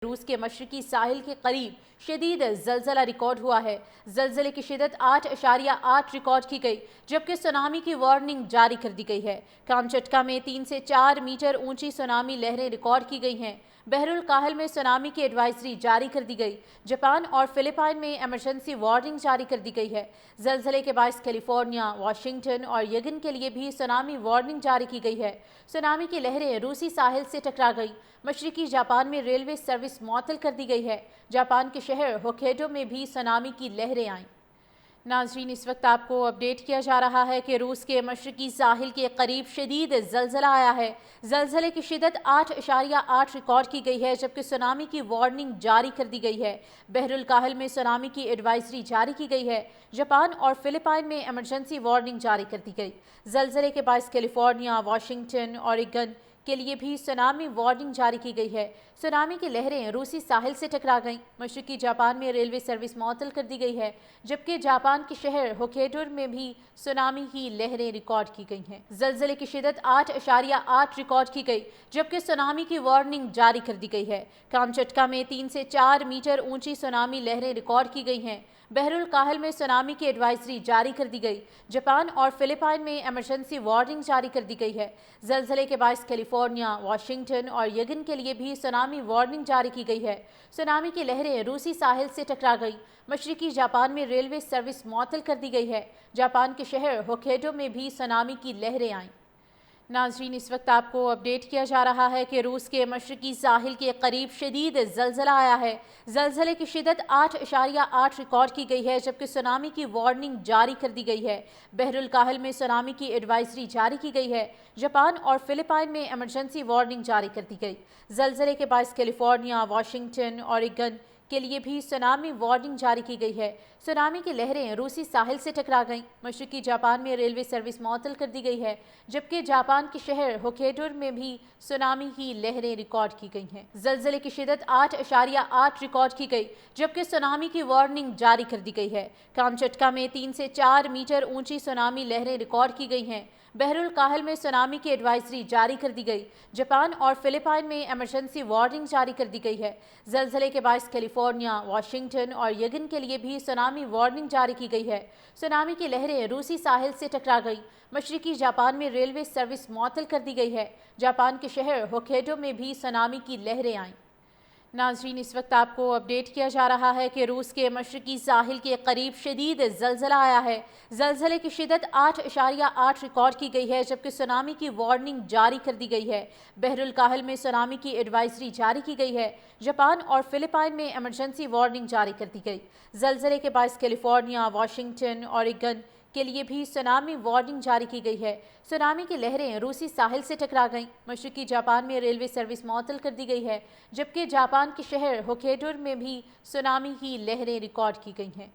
روس کے مشرقی ساحل کے قریب شدید زلزلہ ریکارڈ ہوا ہے۔ زلزلے کی شدت 8.8 ریکارڈ کی گئی، جبکہ سونامی کی وارننگ جاری کر دی گئی ہے۔ کامچٹکا میں 3 سے 4 میٹر اونچی سونامی لہریں ریکارڈ کی گئی ہیں۔ بحر الکاہل میں سونامی کی ایڈوائزری جاری کر دی گئی۔ جاپان اور فلپائن میں ایمرجنسی وارننگ جاری کر دی گئی ہے۔ زلزلے کے باعث کیلیفورنیا، واشنگٹن اور یگن کے لیے بھی سونامی وارننگ جاری کی گئی ہے۔ سونامی کی لہریں روسی ساحل سے ٹکرا گئیں۔ مشرقی جاپان میں ریلوے سروس معطل کر دی گئی ہے۔ جاپان کے شہر ہوکائیڈو میں بھی سونامی کی لہریں آئیں۔ ناظرین، اس وقت آپ کو اپڈیٹ کیا جا رہا ہے کہ روس کے مشرقی ساحل کے قریب شدید زلزلہ آیا ہے۔ زلزلے کی شدت 8.8 ریکارڈ کی گئی ہے، جبکہ سونامی کی وارننگ جاری کر دی گئی ہے۔ بحر الکاہل میں سونامی کی ایڈوائزری جاری کی گئی ہے۔ جاپان اور فلپائن میں ایمرجنسی وارننگ جاری کر دی گئی۔ زلزلے کے باعث کیلیفورنیا، واشنگٹن اور یگن کے لیے بھی سونامی وارننگ جاری کی گئی ہے۔ سونامی کی لہریں روسی ساحل سے ٹکرا گئیں۔ مشرقی جاپان میں ریلوے سروس معطل کر دی گئی ہے، جبکہ جاپان کے شہر ہوکائیڈو میں بھی سونامی کی لہریں ریکارڈ کی گئی ہیں۔ زلزلے کی شدت 8.8 ریکارڈ کی گئی، جبکہ سونامی کی وارننگ جاری کر دی گئی ہے۔ کامچٹکا میں 3 سے 4 میٹر اونچی سونامی لہریں ریکارڈ کی گئی ہیں۔ بحر الکاہل میں سونامی کی ایڈوائزری جاری کر دی گئی۔ جاپان اور فلپائن میں ایمرجنسی وارننگ جاری کر دی گئی ہے۔ زلزلے کے باعث کیلیفورنیا، واشنگٹن اور یگن کے لیے بھی سونامی وارننگ جاری کی گئی ہے۔ سونامی کی لہریں روسی ساحل سے ٹکرا گئیں۔ مشرقی جاپان میں ریلوے سروس معطل کر دی گئی ہے۔ جاپان کے شہر ہوکائیڈو میں بھی سونامی کی لہریں آئیں۔ ناظرین، اس وقت آپ کو اپڈیٹ کیا جا رہا ہے کہ روس کے مشرقی ساحل کے قریب شدید زلزلہ آیا ہے۔ زلزلے کی شدت 8.8 ریکارڈ کی گئی ہے، جبکہ سونامی کی وارننگ جاری کر دی گئی ہے۔ بحر الکاہل میں سونامی کی ایڈوائزری جاری کی گئی ہے۔ جاپان اور فلپائن میں ایمرجنسی وارننگ جاری کر دی گئی۔ زلزلے کے باعث کیلیفورنیا، واشنگٹن اور یگن کے لیے بھی سونامی وارننگ جاری کی گئی ہے۔ سونامی کی لہریں روسی ساحل سے ٹکرا گئیں۔ مشرقی جاپان میں ریلوے سروس معطل کر دی گئی ہے، جبکہ جاپان کے شہر ہوکائیڈو میں بھی سونامی کی لہریں ریکارڈ کی گئی ہیں۔ زلزلے کی شدت 8.8 ریکارڈ کی گئی، جبکہ سونامی کی وارننگ جاری کر دی گئی ہے۔ کامچٹکا میں 3 سے 4 میٹر اونچی سونامی لہریں ریکارڈ کی گئی ہیں۔ بحر الکاہل میں سونامی کی ایڈوائزری جاری کر دی گئی۔ جاپان اور فلپائن میں ایمرجنسی وارننگ جاری کر دی گئی ہے۔ زلزلے کے باعث کیلیفورنیا، واشنگٹن اور یگن کے لیے بھی سونامی وارننگ جاری کی گئی ہے۔ سونامی کی لہریں روسی ساحل سے ٹکرا گئیں۔ مشرقی جاپان میں ریلوے سروس معطل کر دی گئی ہے۔ جاپان کے شہر ہوکائیڈو میں بھی سونامی کی لہریں آئیں۔ ناظرین، اس وقت آپ کو اپڈیٹ کیا جا رہا ہے کہ روس کے مشرقی ساحل کے قریب شدید زلزلہ آیا ہے۔ زلزلے کی شدت 8.8 ریکارڈ کی گئی ہے، جبکہ سونامی کی وارننگ جاری کر دی گئی ہے۔ بحر الکاہل میں سونامی کی ایڈوائزری جاری کی گئی ہے۔ جاپان اور فلپائن میں ایمرجنسی وارننگ جاری کر دی گئی۔ زلزلے کے باعث کیلیفورنیا، واشنگٹن اور یگن کے لیے بھی سونامی وارننگ جاری کی گئی ہے۔ سونامی کی لہریں روسی ساحل سے ٹکرا گئیں۔ مشرقی جاپان میں ریلوے سروس معطل کر دی گئی ہے، جبکہ جاپان کے شہر ہوکائیڈو میں بھی سونامی کی لہریں ریکارڈ کی گئی ہیں۔